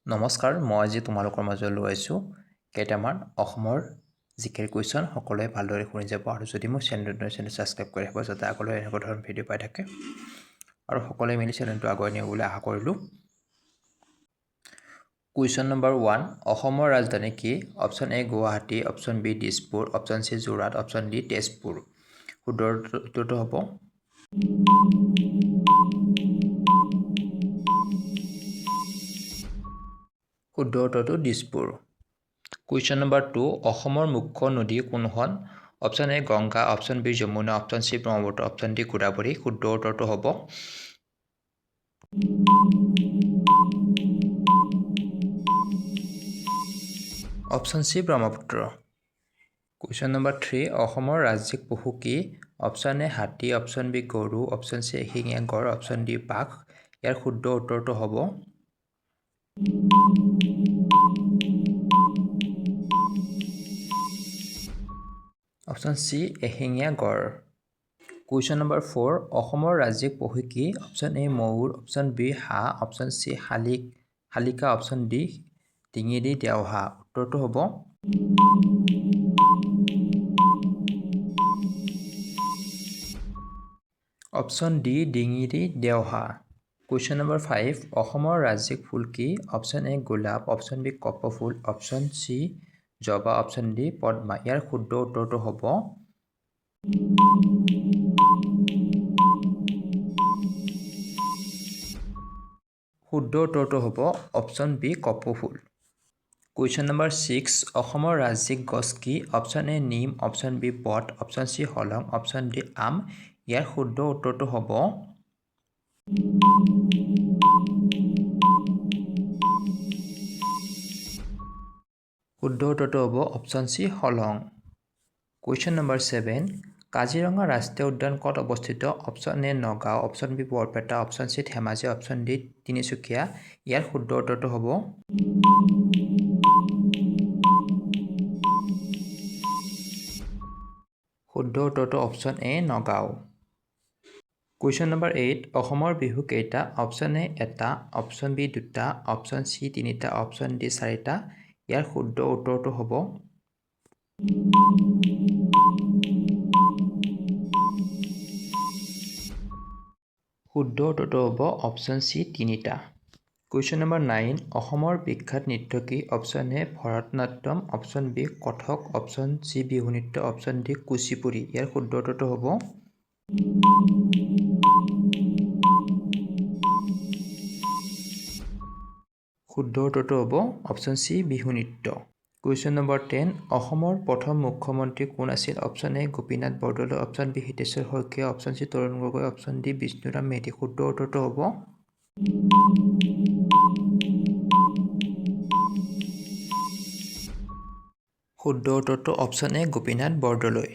নমস্কাৰ, মই আজি তোমালোকৰ মাজলৈ লৈ আহিছোঁ কেইটামান অসমৰ জিকেৰ কুৱেশ্যন। সকলোৱে ভালদৰে শুনি যাব আৰু যদি মোৰ চেনেলটো ছাবস্ক্ৰাইব কৰি ৰাখিব যাতে আগলৈ এনেকুৱা ধৰণৰ ভিডিঅ' পাই থাকে আৰু সকলোৱে মিলি চেনেলটো আগুৱাই নিব বুলি আশা কৰিলোঁ। কুৱেশ্যন নম্বৰ 1, অসমৰ ৰাজধানী কি? Option A Guwahati, option B Dispur, option C Jorhat, option D Tezpur. শুদ্ধ উত্তৰটো হ'ব শুদ্ধ উত্তৰটো দিছপুৰ। কুৱেশ্যন নম্বৰ 2, অসমৰ মুখ্য নদী কোনখন? Option A Ganga, option B Yamuna, option C Brahmaputra, option D Godavari. শুদ্ধ উত্তৰটো হ'ব option C Brahmaputra. Question number 3, অসমৰ ৰাজ্যিক পশু কি? অপশ্যন এ হাতী, অপশ্যন বি গৰু, অপশ্যন চি এশিঙীয়া গড়, অপশ্যন ডি বাঘ। ইয়াৰ শুদ্ধ উত্তৰটো হ'ব অপশ্যন চি এশিঙীয়া গড়। কুৱেশ্যন নম্বৰ 4, অসমৰ ৰাজ্যিক পশু কি? অপশ্যন এ ময়ূৰ, অপশ্যন বি হাঁহ, অপশ্যন চি শালিকা, অপশ্যন ডি ডিঙিৰি দেওহাঁহ। উত্তৰটো হ'ব অপশ্যন ডি ডিঙিৰি দেওহাঁহ। কুৱেশ্যন নম্বৰ 5, অসমৰ ৰাজ্যিক ফুল কি? অপশ্যন এ গোলাপ, অপশ্যন বি কপৌফুল, অপশ্যন চি জবা, অপশ্যন ডি পদ্মা। ইয়াৰ শুদ্ধ উত্তৰটো হ'ব অপশ্যন বি কপৌফুল। কুৱেশ্যন নম্বৰ 6, অসমৰ ৰাজ্যিক গছ কি? অপশ্যন এ নিম, অপশ্যন বি বট, অপশ্যন চি হলং, অপশ্যন ডি আম। ইয়াৰ শুদ্ধ উত্তৰটো হ'ব অপশ্যন চি হলং। কুৱেশ্যন নম্বৰ 7, কাজিৰঙা ৰাষ্ট্ৰীয় উদ্যান ক'ত অৱস্থিত? Option A Nagaon, option B Barpeta, option C Dhemaji, option D Tinsukia. ইয়াৰ শুদ্ধ উত্তৰটো হ'ব option A Nagaon. Question number 8, অসমৰ বিহু কেইটা? অপশ্যন এ এটা, অপশ্যন বি দুটা, অপশ্যন চি তিনিটা, অপশ্যন ডি চাৰিটা। ইয়াৰ শুদ্ধ উত্তৰটো হ'ব অপশ্যন চি তিনিটা। কুৱেশ্যন নম্বৰ 9, অসমৰ বিখ্যাত নৃত্য কি? Option A Bharatanatyam, option B Kathak, option C Bihu নৃত্য, অপশ্যন ডি কুচিপুড়ি। ইয়াৰ শুদ্ধ উত্তৰটো হ'ব অপশ্যন চি বিহু নৃত্য। কুৱেশ্যন নম্বৰ 10, অসমৰ প্ৰথম মুখ্যমন্ত্ৰী কোন আছিল? Option A Gopinath Bordoloi, option B Hiteswar Saikia, option C Tarun Gogoi, option D Bishnuram Medhi. শুদ্ধ উত্তৰটো হ'ব অপশ্যন এ গোপীনাথ বৰদলৈ।